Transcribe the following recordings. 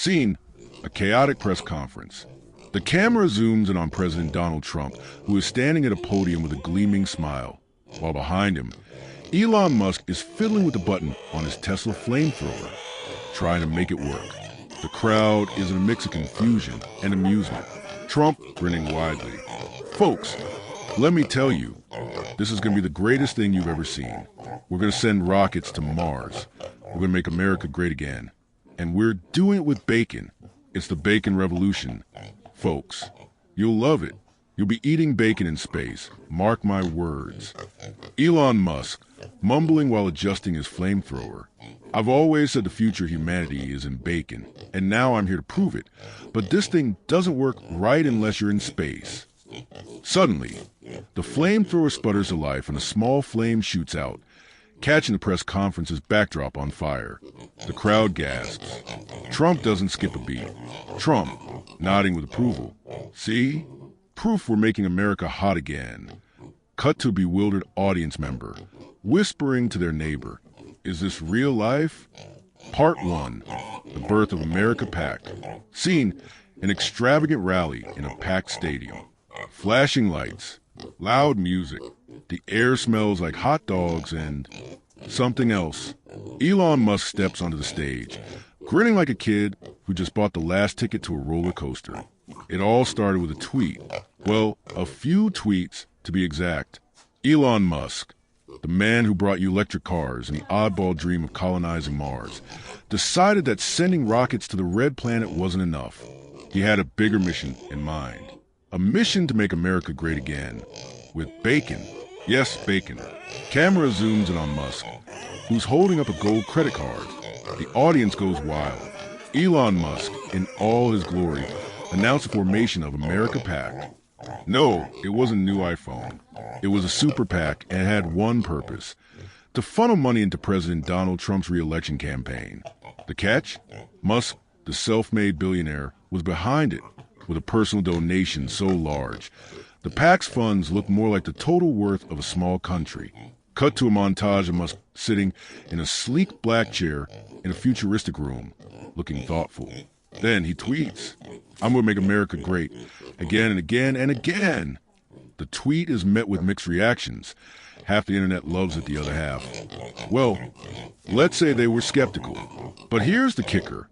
Scene: a chaotic press conference. The camera zooms in on President Donald Trump, who is standing at a podium with a gleaming smile, while behind him, Elon Musk is fiddling with the button on his Tesla flamethrower, trying to make it work. The crowd is in a mix of confusion and amusement, Trump grinning widely. Folks, let me tell you, this is going to be the greatest thing you've ever seen. We're going to send rockets to Mars. We're going to make America great again. And we're doing it with bacon. It's the bacon revolution. Folks, you'll love it. You'll be eating bacon in space. Mark my words. Elon Musk, mumbling while adjusting his flamethrower. I've always said the future of humanity is in bacon, and now I'm here to prove it. But this thing doesn't work right unless you're in space. Suddenly, the flamethrower sputters to life and a small flame shoots out, catching the press conference's backdrop on fire. The crowd gasps. Trump doesn't skip a beat. Trump, nodding with approval. See? Proof we're making America hot again. Cut to a bewildered audience member, whispering to their neighbor, "Is this real life?" Part 1. The birth of America PAC. Scene: an extravagant rally in a packed stadium. Flashing lights, loud music, the air smells like hot dogs and something else. Elon Musk steps onto the stage, grinning like a kid who just bought the last ticket to a roller coaster. It all started with a tweet. Well, a few tweets to be exact. Elon Musk, the man who brought you electric cars and the oddball dream of colonizing Mars, decided that sending rockets to the red planet wasn't enough. He had a bigger mission in mind. A mission to make America great again. With bacon. Yes, bacon. Camera zooms in on Musk, who's holding up a gold credit card. The audience goes wild. Elon Musk, in all his glory, announced the formation of America PAC. No, it wasn't a new iPhone. It was a super PAC and it had one purpose: to funnel money into President Donald Trump's re-election campaign. The catch? Musk, the self-made billionaire, was behind it, with a personal donation so large. The PAC's funds looked more like the total worth of a small country. Cut to a montage of Musk sitting in a sleek black chair in a futuristic room, looking thoughtful. Then he tweets, "I'm going to make America great, again and again and again." The tweet is met with mixed reactions. Half the internet loves it, the other half. Well, let's say they were skeptical. But here's the kicker.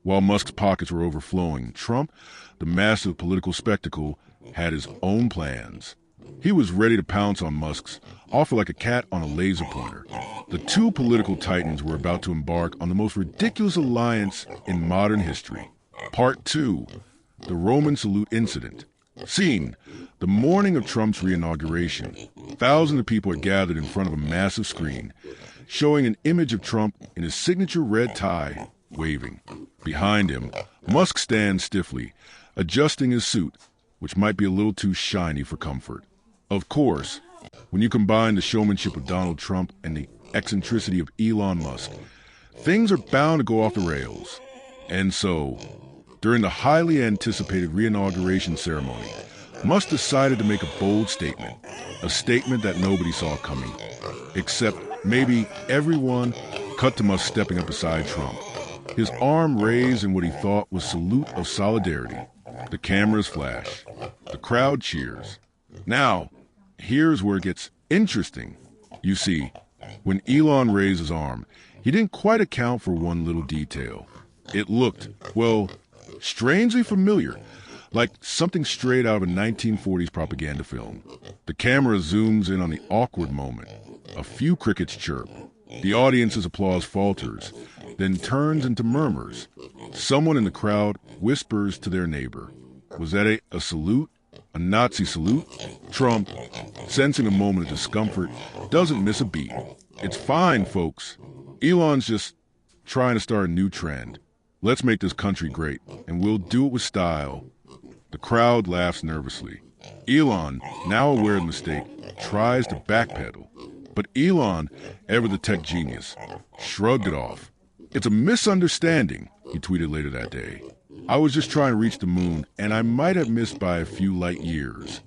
While Musk's pockets were overflowing, Trump, the massive political spectacle, had his own plans. He was ready to pounce on Musk's offer like a cat on a laser pointer. The two political titans were about to embark on the most ridiculous alliance in modern history. Part 2. The Roman salute incident. Scene: the morning of Trump's re-inauguration. Thousands of people are gathered in front of a massive screen, showing an image of Trump in his signature red tie, waving. Behind him, Musk stands stiffly, adjusting his suit, which might be a little too shiny for comfort. Of course, when you combine the showmanship of Donald Trump and the eccentricity of Elon Musk, things are bound to go off the rails. And so, during the highly anticipated re-inauguration ceremony, Musk decided to make a bold statement, a statement that nobody saw coming, except maybe everyone. Cut to Musk stepping up beside Trump, his arm raised in what he thought was salute of solidarity. The cameras flash. The crowd cheers. Now, here's where it gets interesting. You see, when Elon raised his arm, he didn't quite account for one little detail. It looked, well, strangely familiar, like something straight out of a 1940s propaganda film. The camera zooms in on the awkward moment. A few crickets chirp. The audience's applause falters, then turns into murmurs. Someone in the crowd whispers to their neighbor, "Was that a salute? A Nazi salute?" Trump, sensing a moment of discomfort, doesn't miss a beat. "It's fine, folks. Elon's just trying to start a new trend. Let's make this country great, and we'll do it with style." The crowd laughs nervously. Elon, now aware of the mistake, tries to backpedal. But Elon, ever the tech genius, shrugged it off. "It's a misunderstanding," he tweeted later that day. "I was just trying to reach the moon, and I might have missed by a few light years."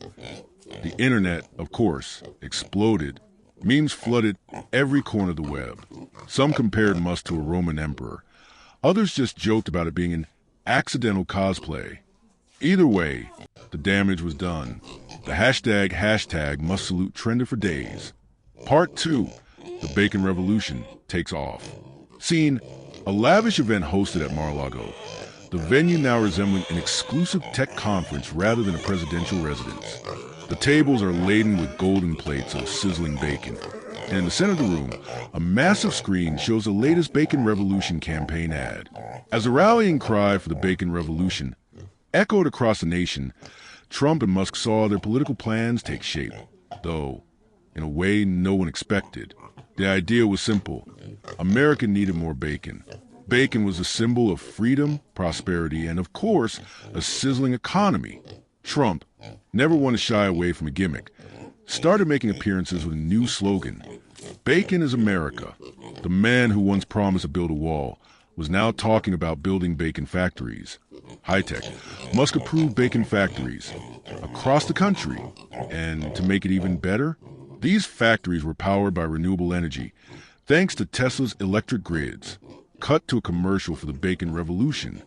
The internet, of course, exploded. Memes flooded every corner of the web. Some compared Musk to a Roman emperor. Others just joked about it being an accidental cosplay. Either way, the damage was done. The hashtag must salute trended for days. Part 2, the Bacon Revolution, takes off. Scene, a lavish event hosted at Mar-a-Lago. The venue now resembling an exclusive tech conference rather than a presidential residence. The tables are laden with golden plates of sizzling bacon. And in the center of the room, a massive screen shows the latest Bacon Revolution campaign ad. As a rallying cry for the Bacon Revolution echoed across the nation, Trump and Musk saw their political plans take shape, though in a way no one expected. The idea was simple. America needed more bacon. Bacon was a symbol of freedom, prosperity, and of course, a sizzling economy. Trump, never one to shy away from a gimmick, started making appearances with a new slogan. Bacon is America. The man who once promised to build a wall was now talking about building bacon factories. High-tech. Musk approved bacon factories across the country. And to make it even better, these factories were powered by renewable energy, thanks to Tesla's electric grids. Cut to a commercial for the Bacon Revolution.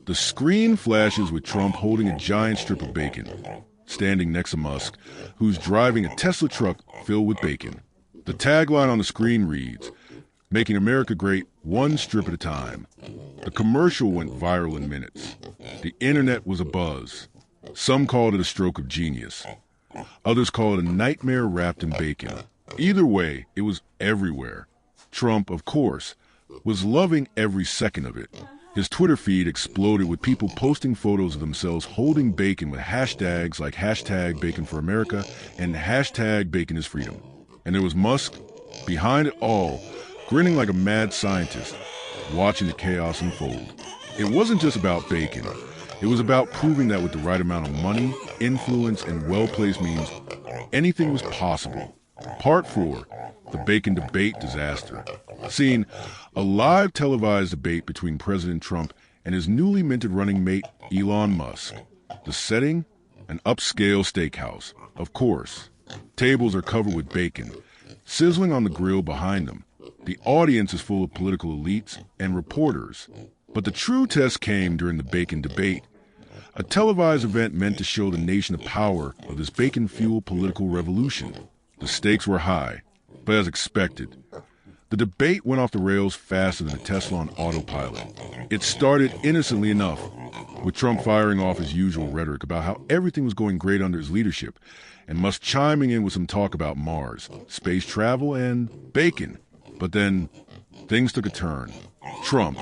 The screen flashes with Trump holding a giant strip of bacon, standing next to Musk, who's driving a Tesla truck filled with bacon. The tagline on the screen reads, "Making America Great One Strip at a Time." The commercial went viral in minutes. The internet was abuzz. Some called it a stroke of genius. Others called it a nightmare wrapped in bacon. Either way, it was everywhere. Trump, of course, was loving every second of it. His Twitter feed exploded with people posting photos of themselves holding bacon with hashtags like hashtag Bacon for America and hashtag Bacon is Freedom. And there was Musk, behind it all, grinning like a mad scientist, watching the chaos unfold. It wasn't just about bacon. It was about proving that with the right amount of money, influence, and well-placed means, anything was possible. Part 4, the Bacon Debate Disaster. Scene, a live televised debate between President Trump and his newly minted running mate, Elon Musk. The setting, an upscale steakhouse. Of course, tables are covered with bacon, sizzling on the grill behind them. The audience is full of political elites and reporters. But the true test came during the Bacon Debate, a televised event meant to show the nation the power of this bacon-fueled political revolution. The stakes were high, but as expected, the debate went off the rails faster than a Tesla on autopilot. It started innocently enough, with Trump firing off his usual rhetoric about how everything was going great under his leadership, and Musk chiming in with some talk about Mars, space travel, and bacon. But then, things took a turn. Trump,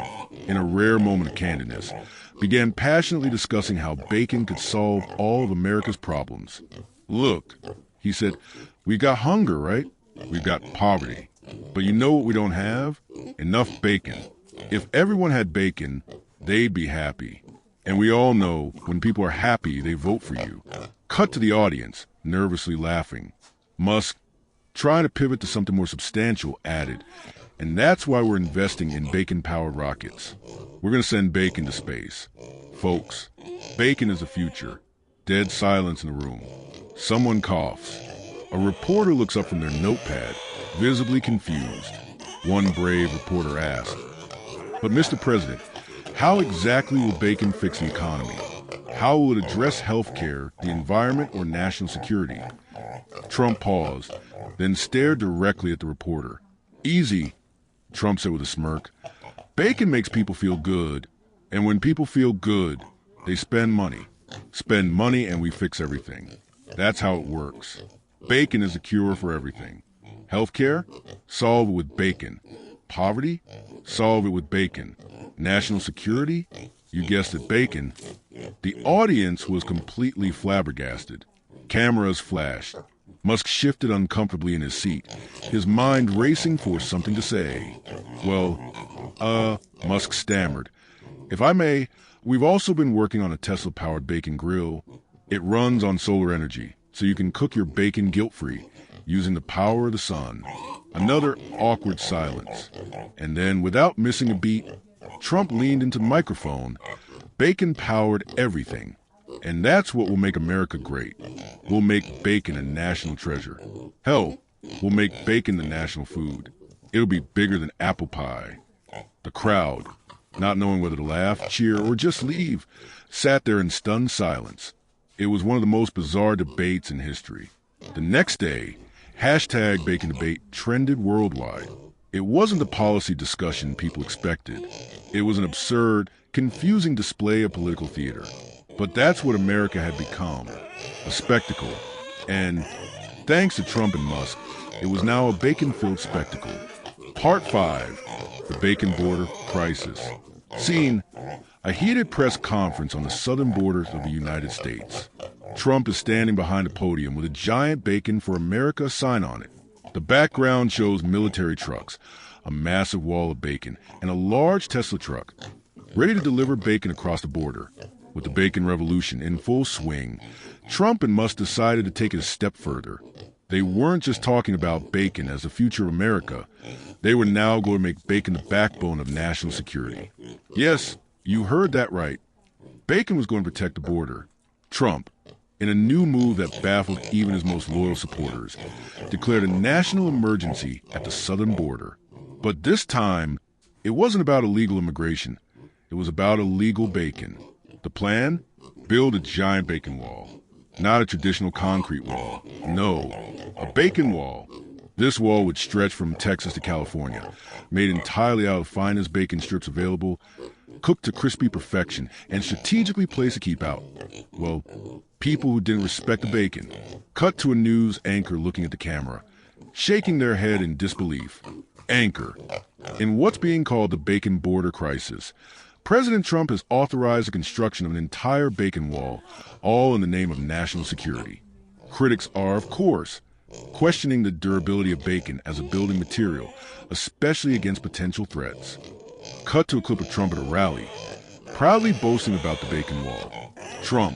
in a rare moment of candidness, began passionately discussing how bacon could solve all of America's problems. "Look," he said, "we've got hunger, right? We've got poverty. But you know what we don't have? Enough bacon. If everyone had bacon, they'd be happy. And we all know when people are happy, they vote for you." Cut to the audience, nervously laughing. Musk, trying to pivot to something more substantial, added, "And that's why we're investing in bacon-powered rockets. We're going to send bacon to space. Folks, bacon is the future." Dead silence in the room. Someone coughs. A reporter looks up from their notepad, visibly confused. One brave reporter asked, "But Mr. President, how exactly will bacon fix the economy? How will it address health care, the environment, or national security?" Trump paused, then stared directly at the reporter. "Easy," Trump said with a smirk. "Bacon makes people feel good. And when people feel good, they spend money. Spend money and we fix everything. That's how it works. Bacon is the cure for everything. Healthcare? Solve it with bacon. Poverty? Solve it with bacon. National security? You guessed it, bacon." The audience was completely flabbergasted. Cameras flashed. Musk shifted uncomfortably in his seat, his mind racing for something to say. Musk stammered. "If I may, we've also been working on a Tesla-powered bacon grill. It runs on solar energy, so you can cook your bacon guilt-free, using the power of the sun." Another awkward silence. And then, without missing a beat, Trump leaned into the microphone. "Bacon powered everything. And that's what will make America great. We'll make bacon a national treasure. Hell, we'll make bacon the national food. It'll be bigger than apple pie." The crowd, not knowing whether to laugh, cheer, or just leave, sat there in stunned silence. It was one of the most bizarre debates in history. The next day, hashtag bacon debate trended worldwide. It wasn't the policy discussion people expected. It was an absurd, confusing display of political theater. But that's what America had become, a spectacle. And thanks to Trump and Musk, it was now a bacon-filled spectacle. Part 5, the bacon border crisis. Scene, a heated press conference on the southern borders of the United States. Trump is standing behind a podium with a giant Bacon for America sign on it. The background shows military trucks, a massive wall of bacon, and a large Tesla truck, ready to deliver bacon across the border. With the bacon revolution in full swing, Trump and Musk decided to take it a step further. They weren't just talking about bacon as the future of America. They were now going to make bacon the backbone of national security. Yes, you heard that right. Bacon was going to protect the border. Trump, in a new move that baffled even his most loyal supporters, declared a national emergency at the southern border. But this time, it wasn't about illegal immigration. It was about illegal bacon. The plan? Build a giant bacon wall. Not a traditional concrete wall. No, a bacon wall. This wall would stretch from Texas to California, made entirely out of finest bacon strips available, cooked to crispy perfection, and strategically placed to keep out, well, people who didn't respect the bacon. Cut to a news anchor looking at the camera, shaking their head in disbelief. Anchor. In what's being called the bacon border crisis, President Trump has authorized the construction of an entire bacon wall, all in the name of national security. Critics are, of course, questioning the durability of bacon as a building material, especially against potential threats. Cut to a clip of Trump at a rally, proudly boasting about the bacon wall. Trump,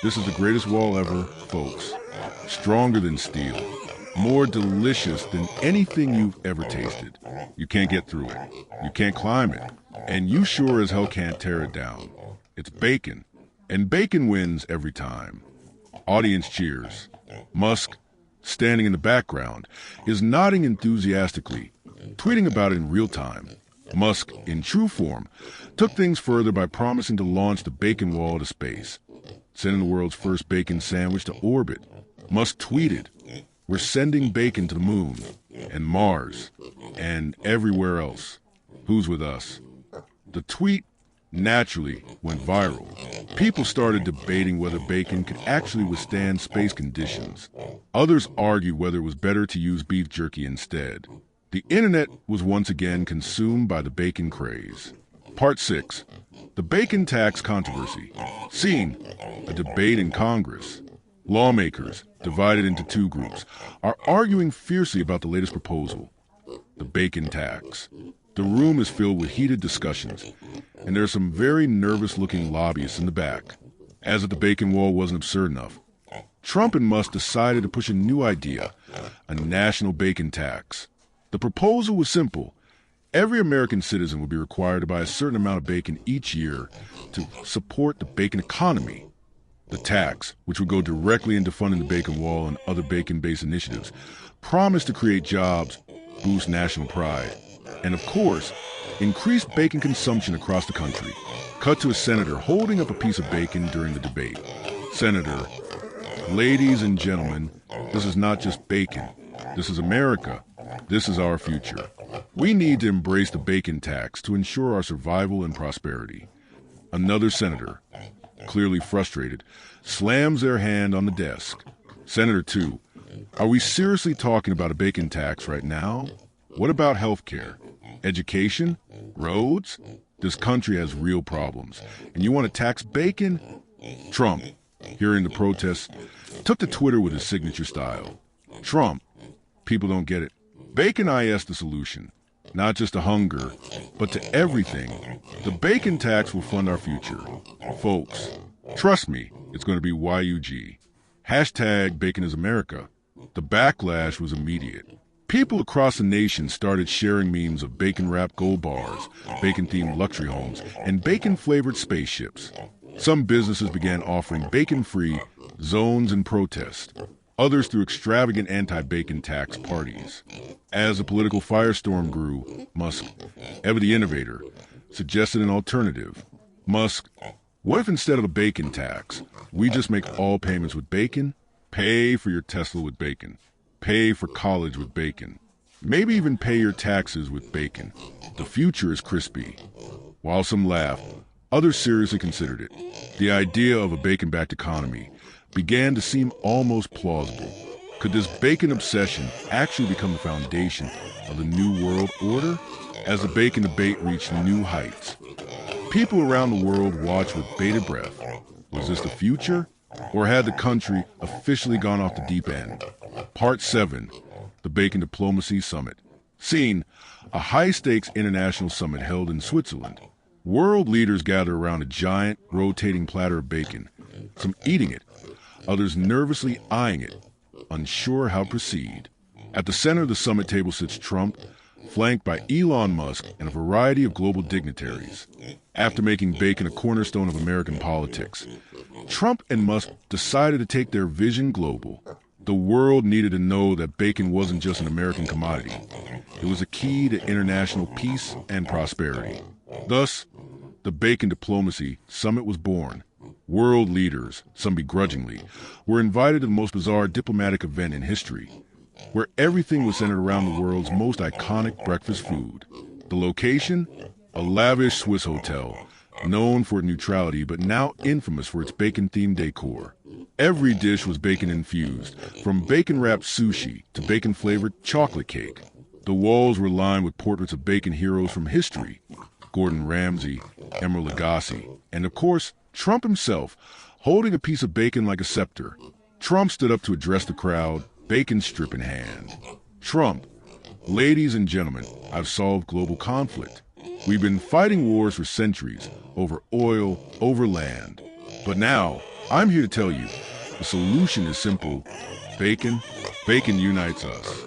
this is the greatest wall ever, folks. Stronger than steel. More delicious than anything you've ever tasted. You can't get through it. You can't climb it. And you sure as hell can't tear it down. It's bacon. And bacon wins every time. Audience cheers. Musk, standing in the background, is nodding enthusiastically, tweeting about it in real time. Musk, in true form, took things further by promising to launch the bacon wall to space, sending the world's first bacon sandwich to orbit. Musk tweeted, "We're sending bacon to the moon, and Mars, and everywhere else. Who's with us?" The tweet naturally went viral. People started debating whether bacon could actually withstand space conditions. Others argued whether it was better to use beef jerky instead. The internet was once again consumed by the bacon craze. Part 6. The bacon tax controversy. Scene, a debate in Congress. Lawmakers, divided into two groups, are arguing fiercely about the latest proposal, the bacon tax. The room is filled with heated discussions, and there are some very nervous-looking lobbyists in the back. As if the bacon wall wasn't absurd enough, Trump and Musk decided to push a new idea, a national bacon tax. The proposal was simple. Every American citizen would be required to buy a certain amount of bacon each year to support the bacon economy. The tax, which would go directly into funding the bacon wall and other bacon-based initiatives, promised to create jobs, boost national pride, and of course, increase bacon consumption across the country. Cut to a senator holding up a piece of bacon during the debate. Senator, ladies and gentlemen, this is not just bacon. This is America. This is our future. We need to embrace the bacon tax to ensure our survival and prosperity. Another senator, clearly frustrated, slams their hand on the desk. Senator 2, are we seriously talking about a bacon tax right now? What about health care? Education? Roads? This country has real problems, and you want to tax bacon? Trump, hearing the protests, took to Twitter with his signature style. Trump, people don't get it. Bacon is the solution, not just to hunger, but to everything. The bacon tax will fund our future. Folks, trust me, it's going to be YUG. Hashtag Bacon is America. The backlash was immediate. People across the nation started sharing memes of bacon-wrapped gold bars, bacon-themed luxury homes, and bacon-flavored spaceships. Some businesses began offering bacon-free zones in protest. Others threw extravagant anti-bacon tax parties. As the political firestorm grew, Musk, ever the innovator, suggested an alternative. Musk, what if instead of the bacon tax, we just make all payments with bacon? Pay for your Tesla with bacon. Pay for college with bacon. Maybe even pay your taxes with bacon. The future is crispy. While some laughed, others seriously considered it. The idea of a bacon-backed economy began to seem almost plausible. Could this bacon obsession actually become the foundation of the new world order? As the bacon debate reached new heights, people around the world watched with bated breath. Was this the future? Or had the country officially gone off the deep end? Part 7, the Bacon Diplomacy Summit. Scene, a high-stakes international summit held in Switzerland. World leaders gather around a giant, rotating platter of bacon, some eating it, others nervously eyeing it, unsure how to proceed. At the center of the summit table sits Trump, flanked by Elon Musk and a variety of global dignitaries. After making bacon a cornerstone of American politics, Trump and Musk decided to take their vision global. The world needed to know that bacon wasn't just an American commodity. It was a key to international peace and prosperity. Thus, the Bacon Diplomacy Summit was born. World leaders, some begrudgingly, were invited to the most bizarre diplomatic event in history, where everything was centered around the world's most iconic breakfast food. The location? A lavish Swiss hotel, known for its neutrality but now infamous for its bacon-themed decor. Every dish was bacon-infused, from bacon-wrapped sushi to bacon-flavored chocolate cake. The walls were lined with portraits of bacon heroes from history: Gordon Ramsay, Emeril Lagasse, and of course, Trump himself, holding a piece of bacon like a scepter. Trump stood up to address the crowd, bacon strip in hand. Trump, ladies and gentlemen, I've solved global conflict. We've been fighting wars for centuries, over oil, over land. But now, I'm here to tell you, the solution is simple. Bacon. Bacon unites us.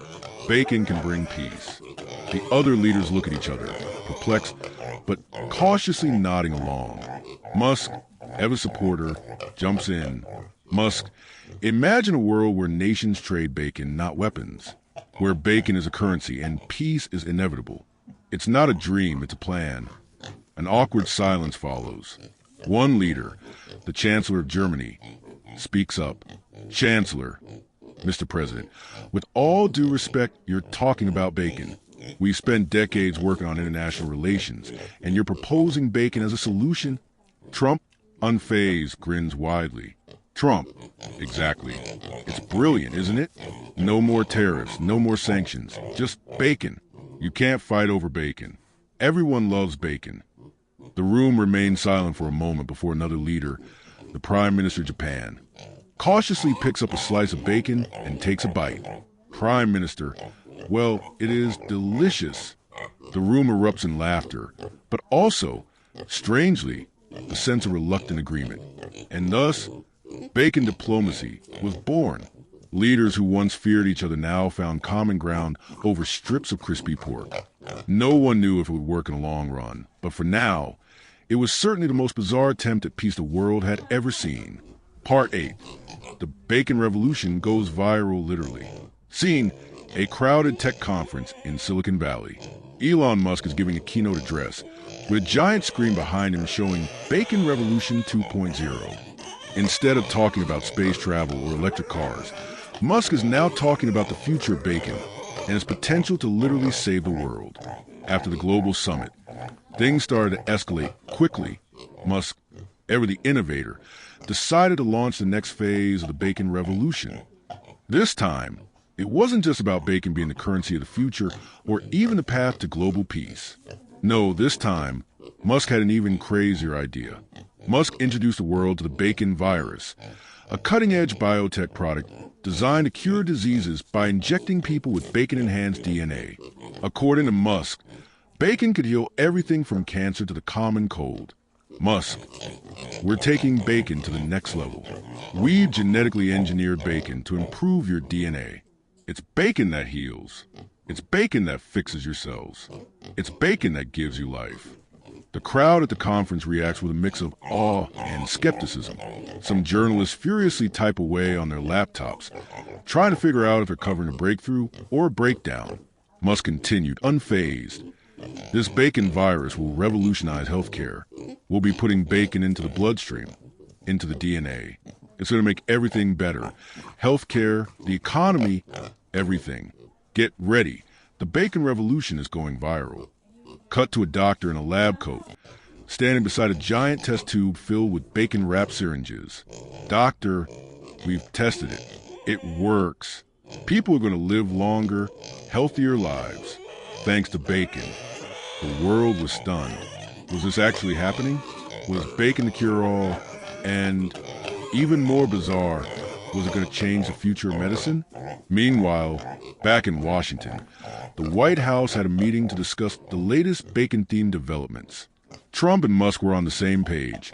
Bacon can bring peace. The other leaders look at each other, perplexed, but cautiously nodding along. Musk, ever supporter, jumps in. Musk, imagine a world where nations trade bacon, not weapons. Where bacon is a currency and peace is inevitable. It's not a dream, it's a plan. An awkward silence follows. One leader, the Chancellor of Germany, speaks up. Chancellor, Mr. President, with all due respect, you're talking about bacon. We spent decades working on international relations, and you're proposing bacon as a solution? Trump, unfazed, grins widely. Trump, exactly. It's brilliant, isn't it? No more tariffs, no more sanctions, just bacon. You can't fight over bacon. Everyone loves bacon. The room remained silent for a moment before another leader, the Prime Minister of Japan, cautiously picks up a slice of bacon and takes a bite. Prime Minister, well, it is delicious. The room erupts in laughter, but also, strangely, a sense of reluctant agreement. And thus, bacon diplomacy was born. Leaders who once feared each other now found common ground over strips of crispy pork. No one knew if it would work in the long run, but for now, it was certainly the most bizarre attempt at peace the world had ever seen. Part 8. The Bacon Revolution goes viral literally. Scene, a crowded tech conference in Silicon Valley. Elon Musk is giving a keynote address with a giant screen behind him showing Bacon Revolution 2.0. Instead of talking about space travel or electric cars, Musk is now talking about the future of bacon and its potential to literally save the world. After the global summit, things started to escalate quickly. Musk, ever the innovator, decided to launch the next phase of the bacon revolution. This time, it wasn't just about bacon being the currency of the future or even the path to global peace. No, this time, Musk had an even crazier idea. Musk introduced the world to the bacon virus, a cutting-edge biotech product designed to cure diseases by injecting people with bacon-enhanced DNA. According to Musk, bacon could heal everything from cancer to the common cold. Musk, we're taking bacon to the next level. We've genetically engineered bacon to improve your DNA. It's bacon that heals. It's bacon that fixes your cells. It's bacon that gives you life. The crowd at the conference reacts with a mix of awe and skepticism. Some journalists furiously type away on their laptops, trying to figure out if they're covering a breakthrough or a breakdown. Musk continued, unfazed. This bacon virus will revolutionize healthcare. We'll be putting bacon into the bloodstream, into the DNA. It's going to make everything better. Healthcare, the economy, everything. Get ready. The bacon revolution is going viral. Cut to a doctor in a lab coat, standing beside a giant test tube filled with bacon-wrapped syringes. Doctor, we've tested it. It works. People are going to live longer, healthier lives, thanks to bacon. The world was stunned. Was this actually happening? Was bacon the cure-all? And even more bizarre, was it going to change the future of medicine? Meanwhile, back in Washington, the White House had a meeting to discuss the latest bacon-themed developments. Trump and Musk were on the same page.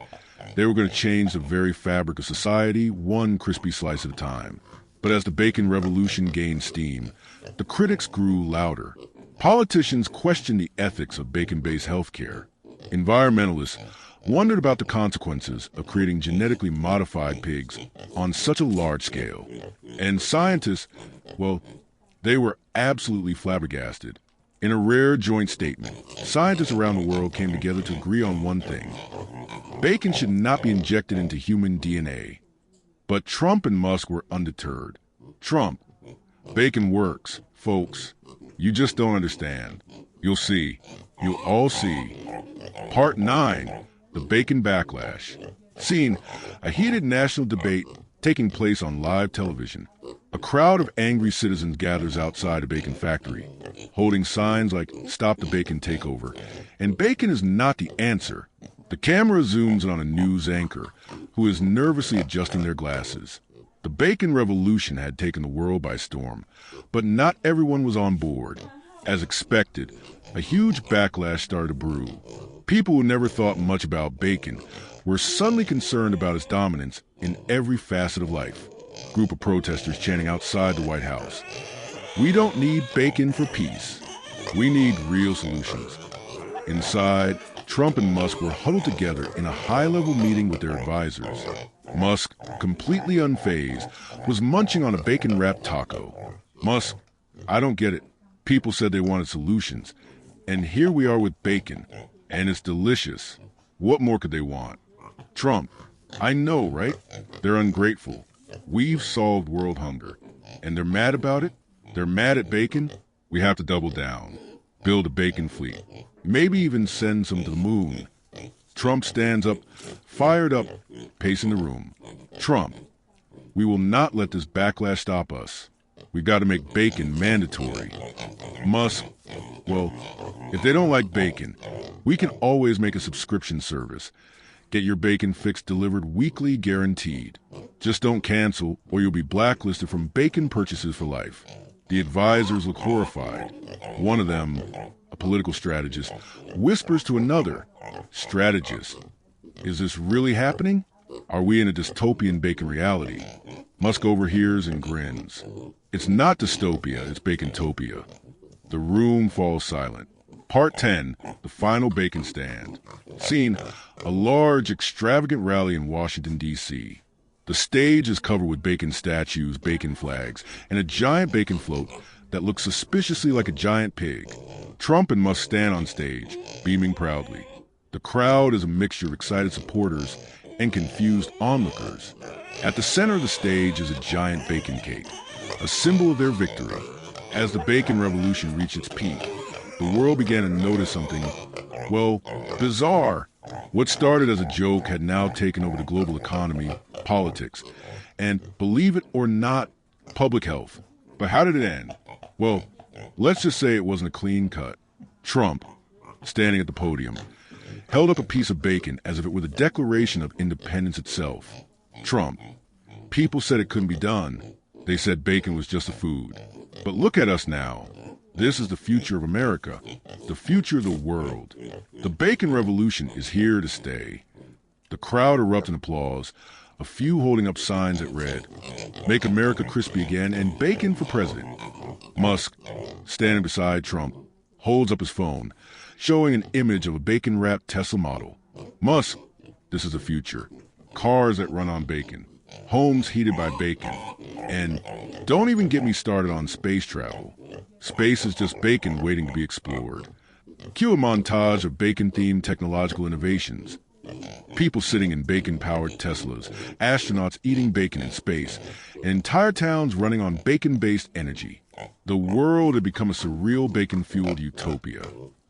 They were going to change the very fabric of society, one crispy slice at a time. But as the bacon revolution gained steam, the critics grew louder. Politicians questioned the ethics of bacon-based healthcare. Environmentalists wondered about the consequences of creating genetically modified pigs on such a large scale. And scientists, well, they were absolutely flabbergasted. In a rare joint statement, scientists around the world came together to agree on one thing. Bacon should not be injected into human DNA. But Trump and Musk were undeterred. Trump, bacon works, folks. You just don't understand. You'll see. You'll all see. Part 9, the bacon backlash. Scene, a heated national debate taking place on live television. A crowd of angry citizens gathers outside a bacon factory, holding signs like "Stop the Bacon Takeover." And bacon is not the answer. The camera zooms in on a news anchor who is nervously adjusting their glasses. The bacon revolution had taken the world by storm, but not everyone was on board. As expected, a huge backlash started to brew. People who never thought much about bacon were suddenly concerned about its dominance in every facet of life. Group of protesters chanting outside the White House. We don't need bacon for peace. We need real solutions. Inside, Trump and Musk were huddled together in a high-level meeting with their advisors. Musk, completely unfazed, was munching on a bacon-wrapped taco. Musk, I don't get it. People said they wanted solutions. And here we are with bacon. And it's delicious. What more could they want? Trump, I know, right? They're ungrateful. We've solved world hunger. And they're mad about it? They're mad at bacon? We have to double down. Build a bacon fleet. Maybe even send some to the moon. Trump stands up, fired up, pacing the room. Trump, we will not let this backlash stop us. We've got to make bacon mandatory. Musk, well, if they don't like bacon, we can always make a subscription service. Get your bacon fix delivered weekly, guaranteed. Just don't cancel, or you'll be blacklisted from bacon purchases for life. The advisors look horrified. One of them, a political strategist, whispers to another, strategist, is this really happening? Are we in a dystopian bacon reality? Musk overhears and grins. It's not dystopia, it's bacon-topia. The room falls silent. Part 10, the final bacon stand. Scene, a large, extravagant rally in Washington, D.C. The stage is covered with bacon statues, bacon flags, and a giant bacon float that looks suspiciously like a giant pig. Trump and Musk stand on stage, beaming proudly. The crowd is a mixture of excited supporters and confused onlookers. At the center of the stage is a giant bacon cake, a symbol of their victory. As the bacon revolution reached its peak, the world began to notice something, well, bizarre. What started as a joke had now taken over the global economy, politics, and, believe it or not, public health. But how did it end? Well, let's just say it wasn't a clean cut. Trump, standing at the podium, held up a piece of bacon as if it were the Declaration of Independence itself. Trump, people said it couldn't be done. They said bacon was just a food. But look at us now. This is the future of America, the future of the world. The bacon revolution is here to stay. The crowd erupts in applause, a few holding up signs that read, "Make America crispy again" and "Bacon for President." Musk, standing beside Trump, holds up his phone, showing an image of a bacon-wrapped Tesla model. Musk, this is the future. Cars that run on bacon. Homes heated by bacon. And don't even get me started on space travel. Space is just bacon waiting to be explored. Cue a montage of bacon-themed technological innovations. People sitting in bacon-powered Teslas, astronauts eating bacon in space, and entire towns running on bacon-based energy. The world had become a surreal bacon-fueled utopia.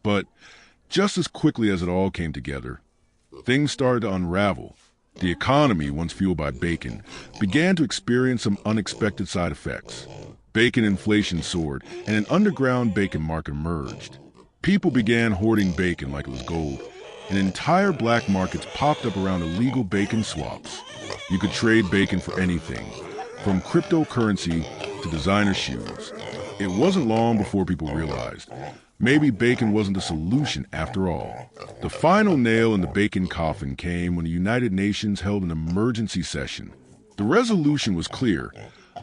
But just as quickly as it all came together, things started to unravel. The economy, once fueled by bacon, began to experience some unexpected side effects. Bacon inflation soared, and an underground bacon market emerged. People began hoarding bacon like it was gold, and entire black markets popped up around illegal bacon swaps. You could trade bacon for anything, from cryptocurrency to designer shoes. It wasn't long before people realized maybe bacon wasn't the solution after all. The final nail in the bacon coffin came when the United Nations held an emergency session. The resolution was clear.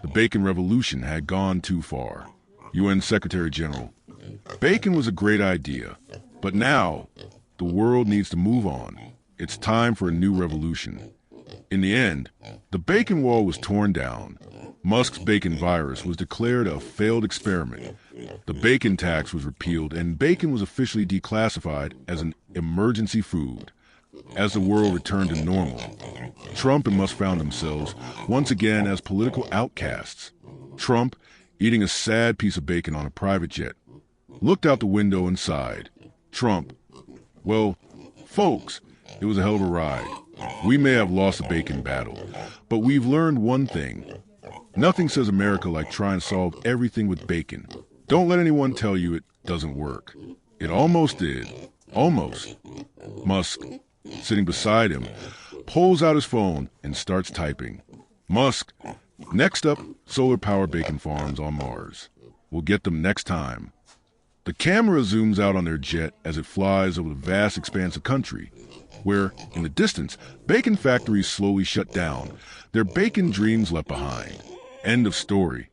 The bacon revolution had gone too far. UN Secretary General, bacon was a great idea, but now the world needs to move on. It's time for a new revolution. In the end, the bacon wall was torn down. Musk's bacon virus was declared a failed experiment. The bacon tax was repealed, and bacon was officially declassified as an emergency food. As the world returned to normal, Trump and Musk found themselves once again as political outcasts. Trump, eating a sad piece of bacon on a private jet, looked out the window and sighed. Trump, well, folks, it was a hell of a ride. We may have lost the bacon battle, but we've learned one thing. Nothing says America like trying to solve everything with bacon. Don't let anyone tell you it doesn't work. It almost did. Almost. Musk, sitting beside him, pulls out his phone and starts typing. Musk, next up, solar-powered bacon farms on Mars. We'll get them next time. The camera zooms out on their jet as it flies over the vast expanse of country, where, in the distance, bacon factories slowly shut down, their bacon dreams left behind. End of story.